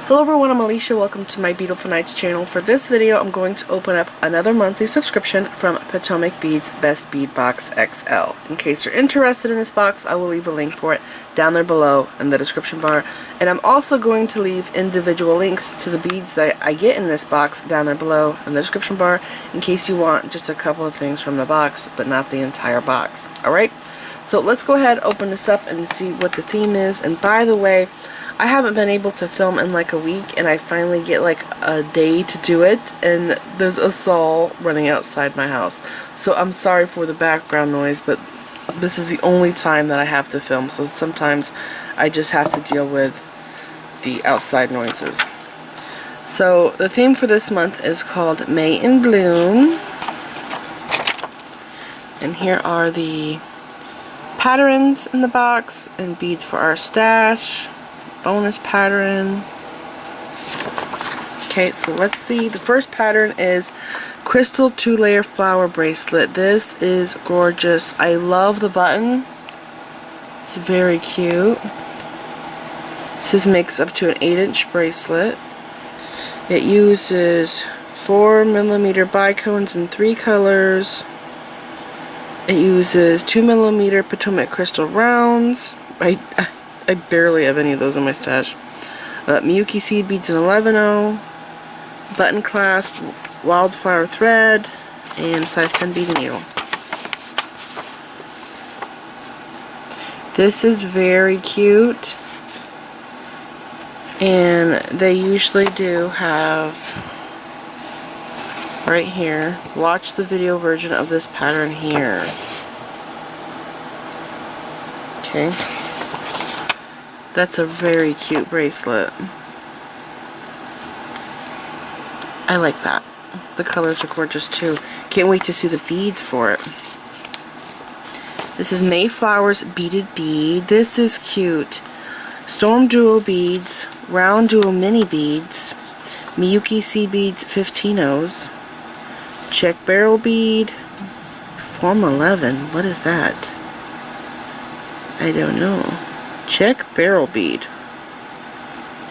Hello everyone, I'm Alicia. Welcome to my Beautiful Nights channel. For this video, I'm going to open up another monthly subscription from Potomac Beads Best Bead Box XL. In case you're interested in this box, I will leave a link for it down there below in the description bar. And I'm also going to leave individual links to the beads that I get in this box down there below in the description bar in case you want just a couple of things from the box, but not the entire box. Alright? So let's go ahead, open this up and see what the theme is. And by the way, I haven't been able to film in like a week, and I finally get like a day to do it, and there's a saw running outside my house. So I'm sorry for the background noise, but this is the only time that I have to film, so sometimes I just have to deal with the outside noises. So the theme for this month is called May in Bloom, and here are the patterns in the box and beads for our stash. Bonus pattern. Okay, so let's see. The first pattern is Crystal 2-Layer Flower Bracelet. This is gorgeous. I love the button. It's very cute. This makes up to an 8-inch bracelet. It uses 4mm Bicones in 3 colors. It uses 2mm Potomac crystal rounds. I barely have any of those in my stash. Miyuki seed beads in 11/0, button clasp, wildflower thread, and size 10 bead needle. This is very cute, and they usually do have right here. Watch the video version of this pattern here. Okay. That's a very cute bracelet. I like that. The colors are gorgeous too. Can't wait to see the beads for it. This is Mayflower's Beaded Bead. This is cute. StormDuo Beads, RounDuo Mini Beads, Miyuki seed beads 15/0s, Czech barrel bead, Form 11. What is that? I don't know. Czech barrel bead,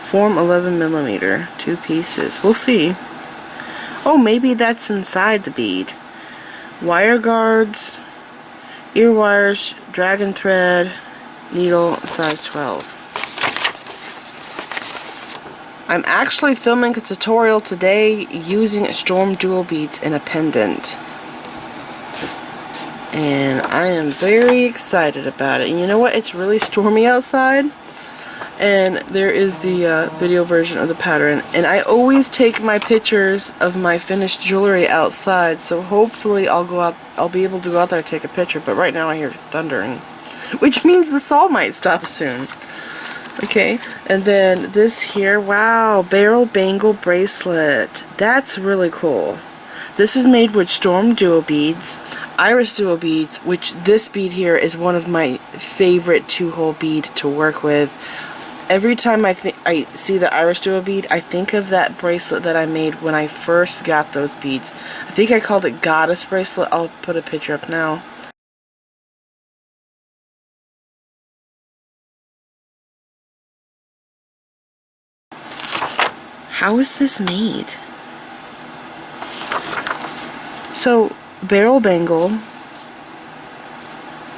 form 11mm, 2 pieces. We'll see. Oh, maybe that's inside the bead. Wire guards, Earwires, dragon thread, needle, size 12. I'm actually filming a tutorial today using StormDuo Beads in a pendant. And I am very excited about it. And you know what? It's really stormy outside. And there is the video version of the pattern. And I always take my pictures of my finished jewelry outside. So hopefully I'll be able to go out there and take a picture. But right now I hear thundering. Which means the saw might stop soon. Okay. And then this here. Wow. Barrel Bangle Bracelet. That's really cool. This is made with StormDuo Beads, RounDuo Beads, which this bead here is one of my favorite 2-hole bead to work with. Every time I see the RounDuo bead, I think of that bracelet that I made when I first got those beads. I think I called it Goddess Bracelet. I'll put a picture up now. How is this made? So, barrel bangle,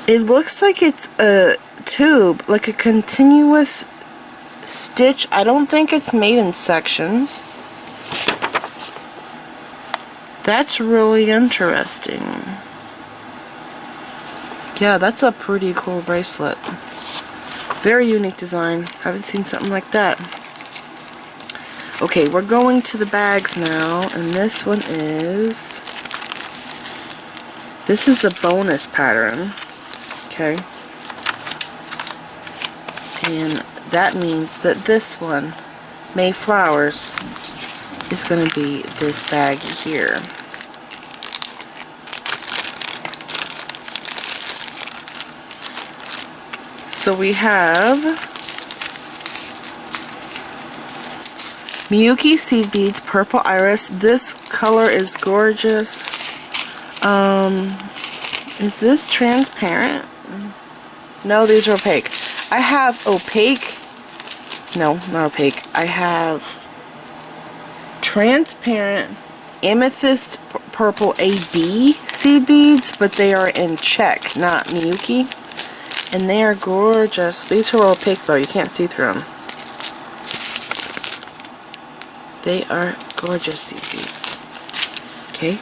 it looks like it's a tube, like a continuous stitch. I don't think it's made in sections. That's really interesting. Yeah, that's a pretty cool bracelet. Very unique design. Haven't seen something like that. Okay, we're going to the bags now, and this one is... This is the bonus pattern, okay, and that means that this one, Mayflowers, is going to be this bag here. So we have Miyuki seed beads, purple iris. This color is gorgeous. Is this transparent? No, these are opaque. I have opaque no, not opaque. I have transparent Amethyst Purple AB seed beads, but they are in Czech, not Miyuki. And they are gorgeous. These are opaque though, you can't see through them. They are gorgeous seed beads. Okay,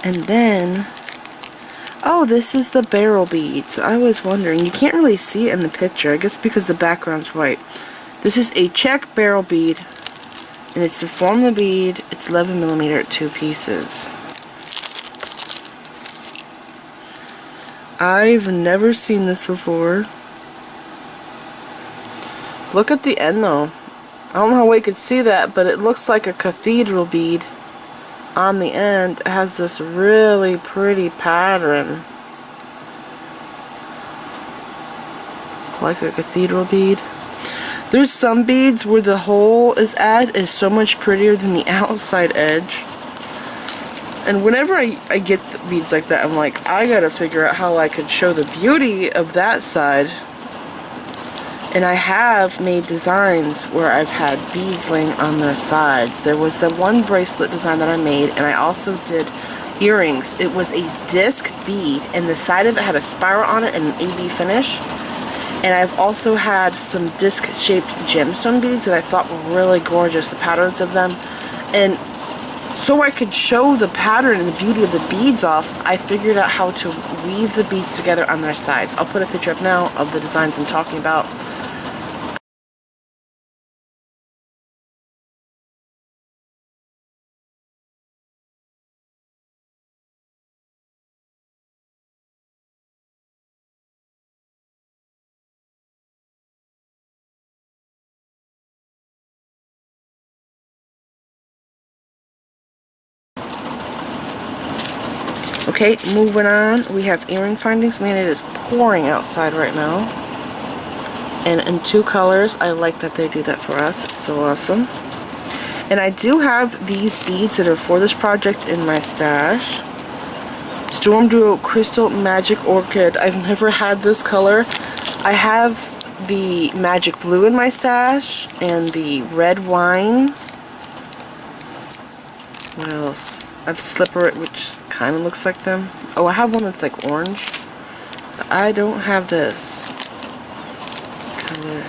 and then, oh, this is the barrel beads. I was wondering, you can't really see it in the picture, I guess because the background's white. This is a Czech barrel bead, and it's to form the bead. It's 11mm at 2 pieces. I've never seen this before. Look at the end though. I don't know how well you could see that, but it looks like a cathedral bead on the end. It has this really pretty pattern. Like a cathedral bead. There's some beads where the hole is so much prettier than the outside edge. And whenever I get beads like that, I'm like, I gotta figure out how I could show the beauty of that side. And I have made designs where I've had beads laying on their sides. There was the one bracelet design that I made, and I also did earrings. It was a disc bead, and the side of it had a spiral on it and an AB finish. And I've also had some disc-shaped gemstone beads that I thought were really gorgeous, the patterns of them. And so I could show the pattern and the beauty of the beads off, I figured out how to weave the beads together on their sides. I'll put a picture up now of the designs I'm talking about. Okay, moving on, we have earring findings. Man, it is pouring outside right now. And in 2 colors, I like that they do that for us. It's so awesome. And I do have these beads that are for this project in my stash. StormDuo Crystal Magic Orchid. I've never had this color. I have the Magic Blue in my stash and the Red Wine. What else? I have Slipper, which kind of looks like them. Oh, I have one that's like orange. But I don't have this color.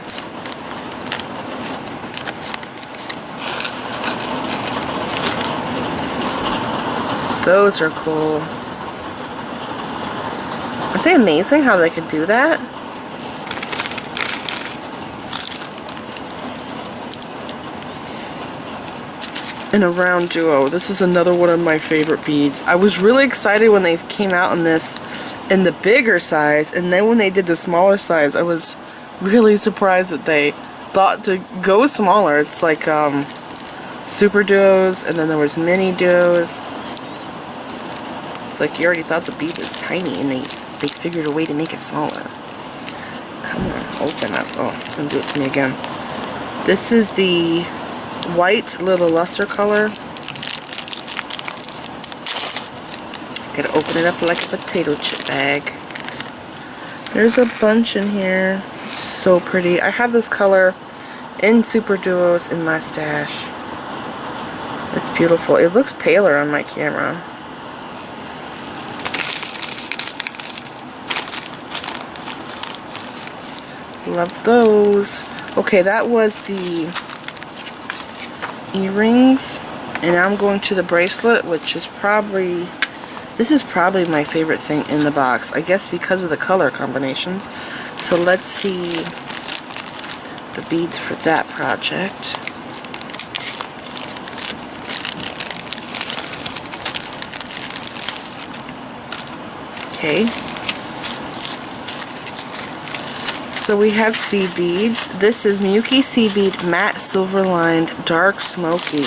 Those are cool. Aren't they amazing how they could do that? And a RounDuo. This is another one of my favorite beads. I was really excited when they came out in this in the bigger size, and then when they did the smaller size, I was really surprised that they thought to go smaller. It's like super duos, and then there was mini duos. It's like you already thought the bead was tiny, and they figured a way to make it smaller. Come on, open up. Oh, it's gonna do it to me again. This is the white little luster color. Gotta open it up like a potato chip bag. There's a bunch in here. So pretty. I have this color in super duos in my stash. It's beautiful. It looks paler on my camera. Love those. Okay, that was the earrings, and now I'm going to the bracelet, which is probably, this is probably my favorite thing in the box, I guess because of the color combinations. So let's see the beads for that project. Okay, so we have seed beads. This is Miyuki Seed Bead Matte Silver Lined Dark Smoky.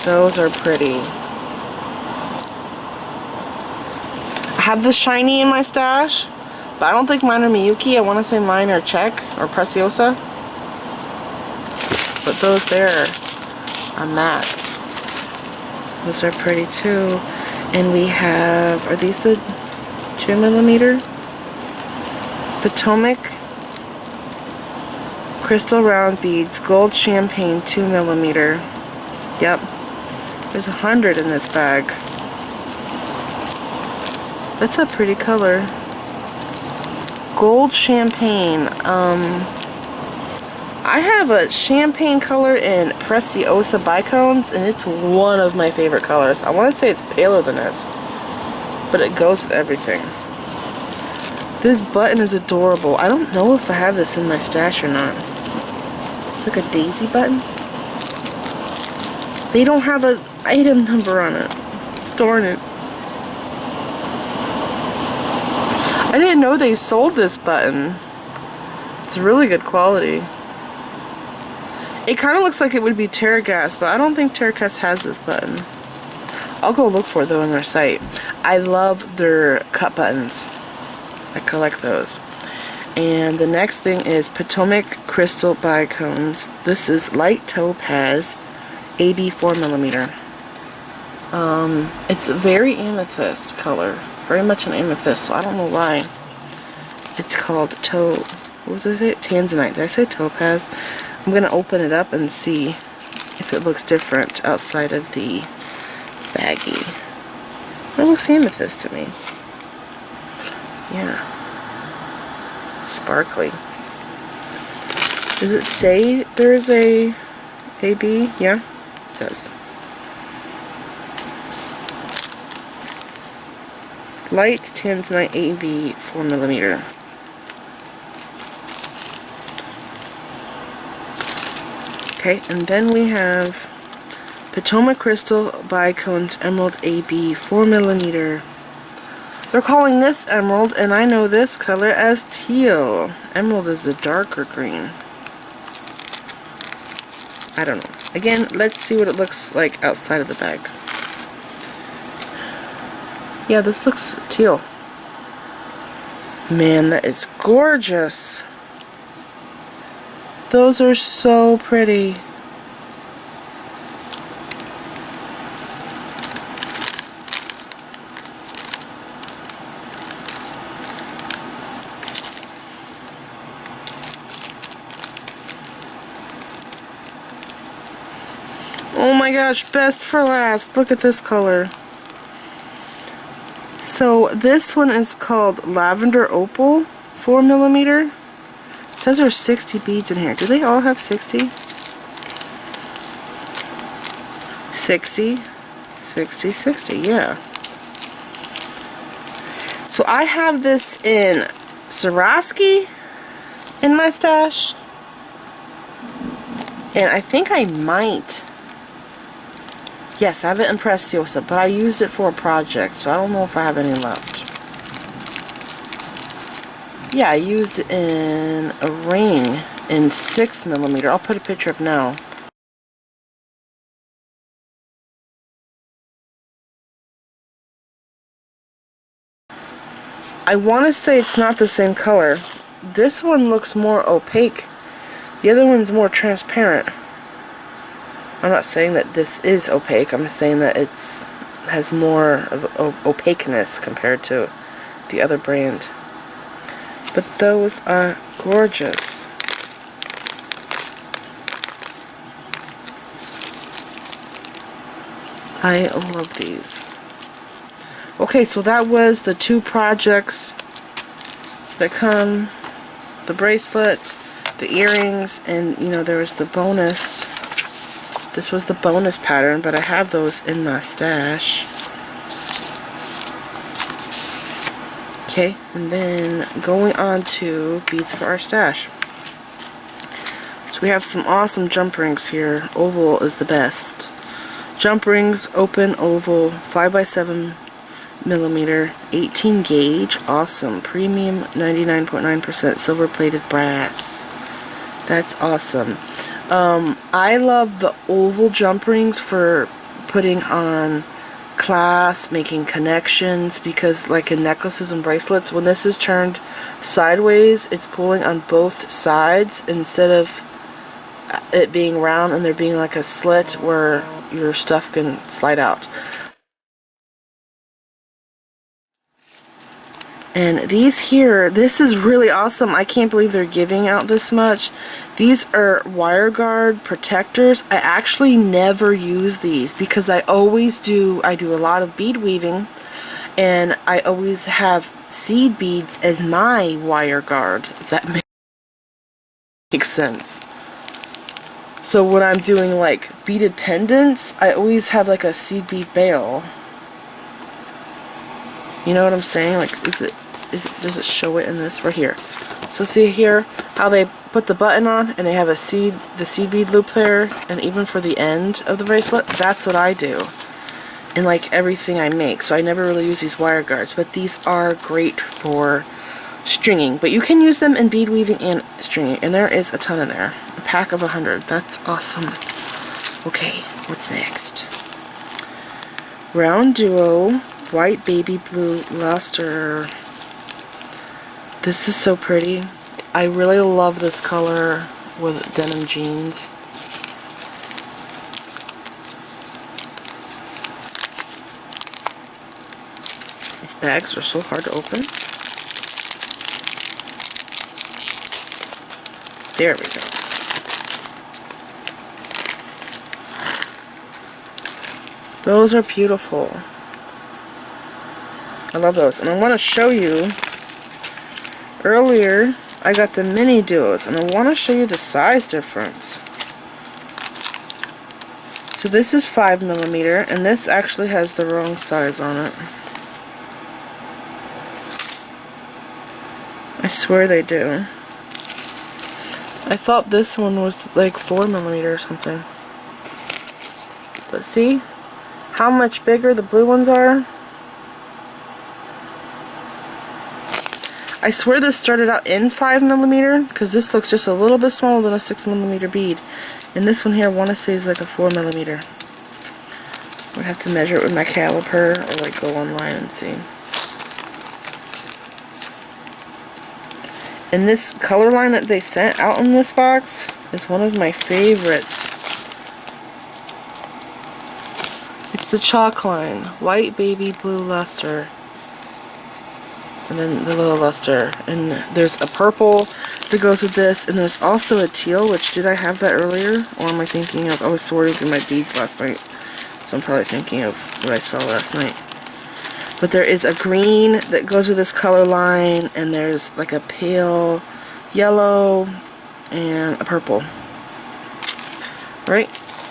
Those are pretty. I have the shiny in my stash, but I don't think mine are Miyuki. I want to say mine are Czech or Preciosa. But those there are matte. Those are pretty too. And we have, are these the 2mm? Potomac Crystal round beads, gold champagne 2mm. Yep. There's 100 in this bag. That's a pretty color. Gold champagne. I have a champagne color in Preciosa Bicones, and it's one of my favorite colors. I want to say it's paler than this, but it goes with everything. This button is adorable. I don't know if I have this in my stash or not. It's like a daisy button. They don't have an item number on it. Darn it. I didn't know they sold this button. It's really good quality. It kind of looks like it would be Terragas, but I don't think Terragas has this button. I'll go look for it though on their site. I love their cut buttons. I collect those. And the next thing is Potomac Crystal Bicones. This is light topaz, AB 4mm. It's a very amethyst color. Very much an amethyst, so I don't know why. It's called what was it? Tanzanite. Did I say topaz? I'm going to open it up and see if it looks different outside of the baggie. It looks amethyst to me. Yeah. Sparkly. Does it say there's a AB? Yeah, it does. Light Tanzanite AB 4mm. Okay, and then we have Potomac Crystal Bicones Emerald AB 4mm. They're calling this emerald, and I know this color as teal. Emerald is a darker green. I don't know. Again, let's see what it looks like outside of the bag. Yeah, this looks teal. Man, that is gorgeous. Those are so pretty. Oh my gosh, best for last. Look at this color. So this one is called Lavender Opal 4mm. It says there's 60 beads in here. Do they all have 60? 60, 60, 60, yeah. So I have this in Swarovski in my stash. And I think I might. Yes, I have it in Preciosa, but I used it for a project, so I don't know if I have any left. Yeah, I used it in a ring in 6mm. I'll put a picture up now. I want to say it's not the same color. This one looks more opaque. The other one's more transparent. I'm not saying that this is opaque. I'm saying that it's has more of opaqueness compared to the other brand. But those are gorgeous. I love these. Okay, so that was the two projects that come. The bracelet, the earrings, and you know there was the bonus. This was the bonus pattern, but I have those in my stash. Okay, and then going on to beads for our stash. So we have some awesome jump rings here. Oval is the best. Jump rings, open oval, 5x7mm, 18 gauge, awesome. Premium 99.9% silver plated brass. That's awesome. I love the oval jump rings for putting on class, making connections, because like in necklaces and bracelets, when this is turned sideways, it's pulling on both sides instead of it being round and there being like a slit where your stuff can slide out. And these here, this is really awesome. I can't believe they're giving out this much. These are wire guard protectors. I actually never use these because I do a lot of bead weaving, and I always have seed beads as my wire guard, if that makes sense. So when I'm doing like beaded pendants, I always have like a seed bead bail. You know what I'm saying? Like, does it show it in this right here? So see here how they put the button on and they have the seed bead loop there, and even for the end of the bracelet, that's what I do in like everything I make. So I never really use these wire guards, but these are great for stringing. But you can use them in bead weaving and stringing, and there is a ton in there. A pack of 100. That's awesome. Okay, what's next? RounDuo White Baby Blue Luster. This is so pretty. I really love this color with denim jeans. These bags are so hard to open. There we go. Those are beautiful. I love those. And I want to show you, earlier I got the mini duos, and I want to show you the size difference. So this is 5mm, and this actually has the wrong size on it. I swear they do. I thought this one was like 4mm or something. But see how much bigger the blue ones are? I swear this started out in 5mm, because this looks just a little bit smaller than a 6mm bead. And this one here, I want to say is like a 4mm. I would have to measure it with my caliper or like go online and see. And this color line that they sent out in this box is one of my favorites. It's the chalk line, White Baby Blue Luster. And then the little luster. And there's a purple that goes with this, and there's also a teal, which, did I have that earlier? Or am I thinking of, I was sorting through my beads last night, so I'm probably thinking of what I saw last night. But there is a green that goes with this color line, and there's like a pale yellow and a purple. Right?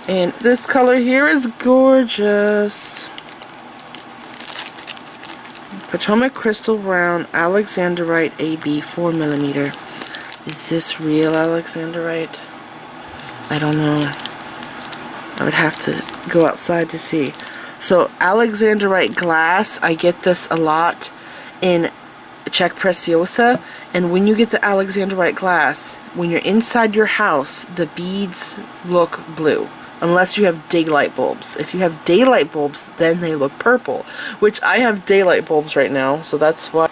And this color here is gorgeous. Potomac Crystal Round Alexandrite AB 4mm. Is this real Alexandrite? I don't know. I would have to go outside to see. So Alexandrite glass, I get this a lot in Czech Preciosa. And when you get the Alexandrite glass, when you're inside your house, the beads look blue. Unless you have daylight bulbs. If you have daylight bulbs, then they look purple. Which I have daylight bulbs right now, so that's why.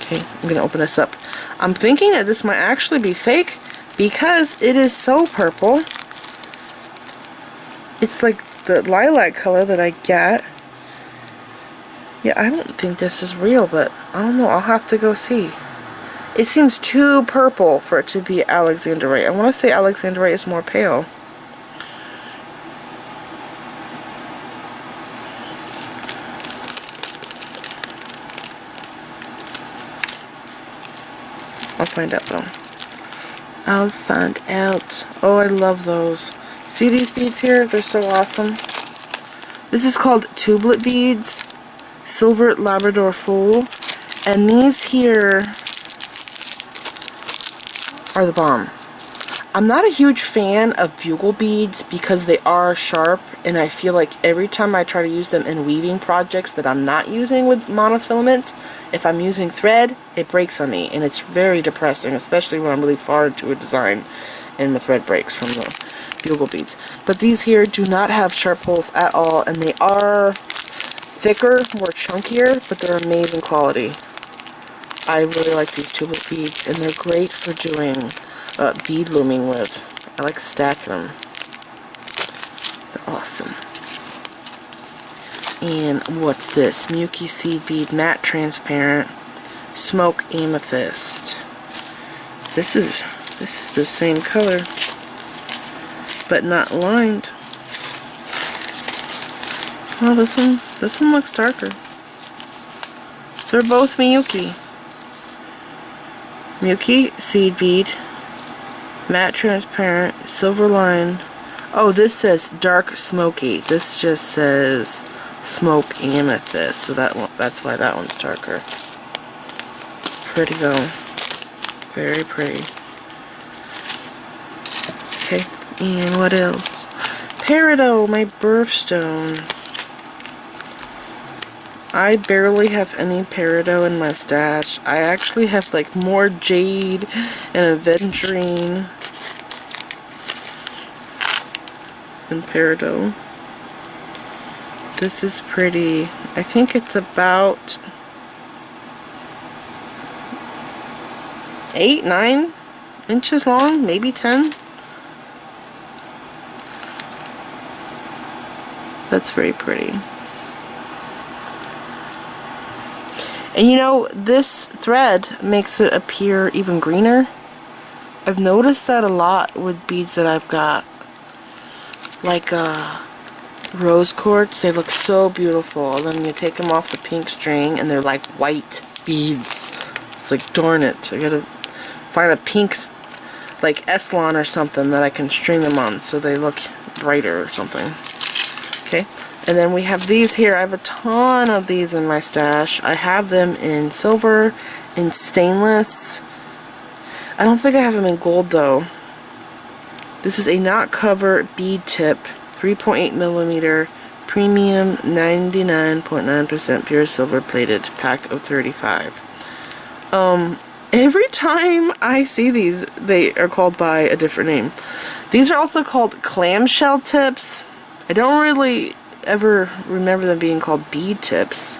Okay, I'm going to open this up. I'm thinking that this might actually be fake because it is so purple. It's like the lilac color that I get. Yeah, I don't think this is real, but I don't know. I'll have to go see. It seems too purple for it to be Alexandrite. I want to say Alexandrite is more pale. I'll find out though. I'll find out. Oh, I love those. See these beads here? They're so awesome. This is called Tubelet Beads. Silver Labrador Full. And these here are the bomb. I'm not a huge fan of bugle beads because they are sharp, and I feel like every time I try to use them in weaving projects that I'm not using with monofilament, if I'm using thread, it breaks on me, and it's very depressing, especially when I'm really far into a design and the thread breaks from the bugle beads. But these here do not have sharp holes at all, and they are thicker, more chunkier, but they're amazing quality. I really like these tubelet beads, and they're great for doing bead looming with. I like stacking them. They're awesome. And what's this? Miyuki Seed Bead Matte Transparent. Smoke Amethyst. This is the same color, but not lined. Oh, this one looks darker. They're both Miyuki. Miyuki seed bead, matte transparent, silver line. Oh, this says dark smoky. This just says smoke amethyst. So that's why that one's darker. Pretty though. Very pretty. Okay, and what else? Peridot, my birthstone. I barely have any Peridot in my stash. I actually have like more jade and aventurine than Peridot. This is pretty. I think it's about 8-9 inches long, maybe 10. That's very pretty. And you know, this thread makes it appear even greener. I've noticed that a lot with beads that I've got. Like rose quartz, they look so beautiful. And then you take them off the pink string and they're like white beads. It's like, darn it, I gotta find a pink, like Eslon or something that I can string them on so they look brighter or something. Okay. And then we have these here. I have a ton of these in my stash. I have them in silver, in stainless. I don't think I have them in gold though. This is a knot cover bead tip, 3.8 millimeter, premium, 99.9% pure silver plated, pack of 35. Every time I see these, they are called by a different name. These are also called clamshell tips. I don't really ever remember them being called bead tips,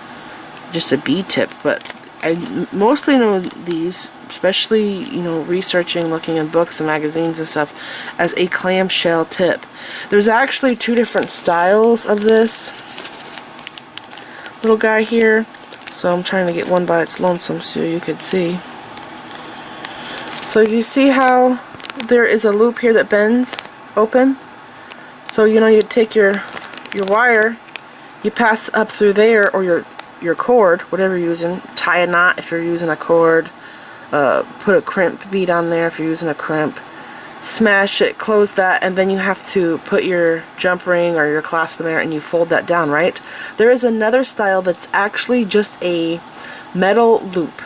just a bead tip, but I mostly know these, especially, you know, researching, looking in books and magazines and stuff, as a clamshell tip. There's actually two different styles of this little guy here, so I'm trying to get one by its lonesome so you could see. So you see how there is a loop here that bends open? So, you know, you take your wire, you pass up through there, or your cord, whatever you're using, tie a knot if you're using a cord, put a crimp bead on there if you're using a crimp, smash it, close that, and then you have to put your jump ring or your clasp in there and you fold that down, right? There is another style that's actually just a metal loop.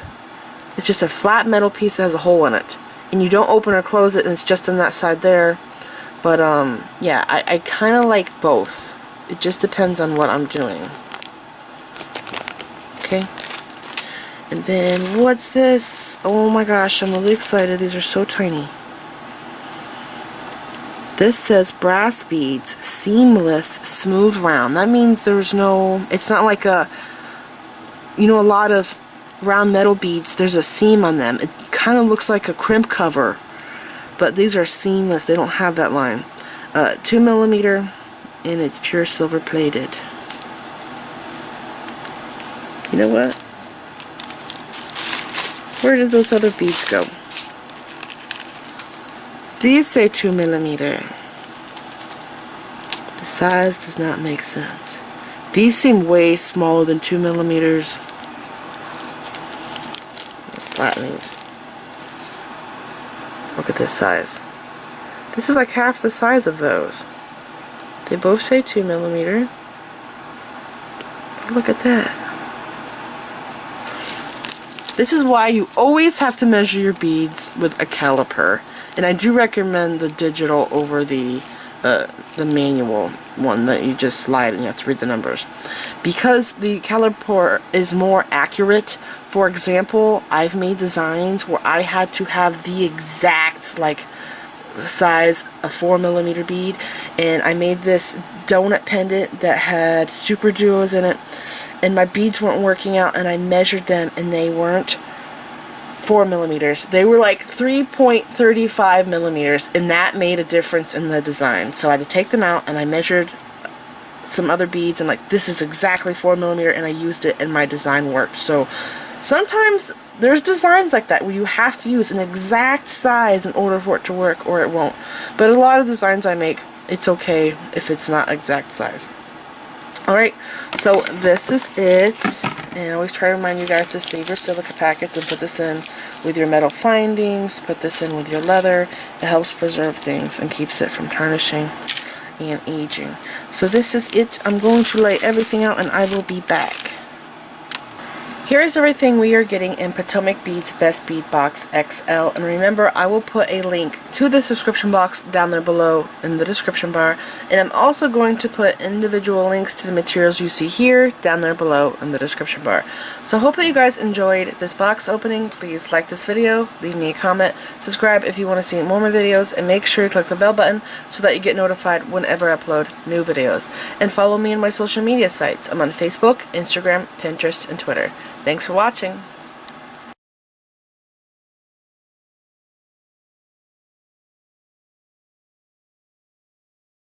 It's just a flat metal piece that has a hole in it, and you don't open or close it, and it's just on that side there. But yeah, I kind of like both. It just depends on what I'm doing. Okay. And then, what's this? Oh my gosh, I'm really excited. These are so tiny. This says brass beads, seamless, smooth round. That means there's no, it's not like a, you know, a lot of round metal beads, there's a seam on them. It kind of looks like a crimp cover, but these are seamless. They don't have that line. 2 millimeter, and it's pure silver plated. You know what? Where did those other beads go? These say 2 millimeter. The size does not make sense. These seem way smaller than 2 millimeters. Flatten these. Look at this size. This is like half the size of those. They both say 2 millimeter. But look at that. This is why you always have to measure your beads with a caliper. And I do recommend the digital over the manual one that you just slide and you have to read the numbers. Because the caliper is more accurate. For example, I've made designs where I had to have the exact, like, size of 4 millimeter bead, and I made this donut pendant that had StormDuos in it, and my beads weren't working out, and I measured them and they weren't 4 millimeters. They were like 3.35 millimeters, and that made a difference in the design. So I had to take them out and I measured some other beads and like, this is exactly 4 millimeter, and I used it and my design worked. So Sometimes there's designs like that where you have to use an exact size in order for it to work, or it won't. But a lot of designs I make, it's okay if it's not exact size. Alright, so this is it. And I always try to remind you guys to save your silica packets and put this in with your metal findings, put this in with your leather. It helps preserve things and keeps it from tarnishing and aging. So this is it. I'm going to lay everything out and I will be back. Here is everything we are getting in Potomac Beads Best Bead Box XL. And remember, I will put a link to the subscription box down there below in the description bar. And I'm also going to put individual links to the materials you see here down there below in the description bar. So I hope that you guys enjoyed this box opening. Please like this video, leave me a comment, subscribe if you want to see more of my videos, and make sure you click the bell button so that you get notified whenever I upload new videos. And follow me on my social media sites. I'm on Facebook, Instagram, Pinterest, and Twitter. Thanks for watching.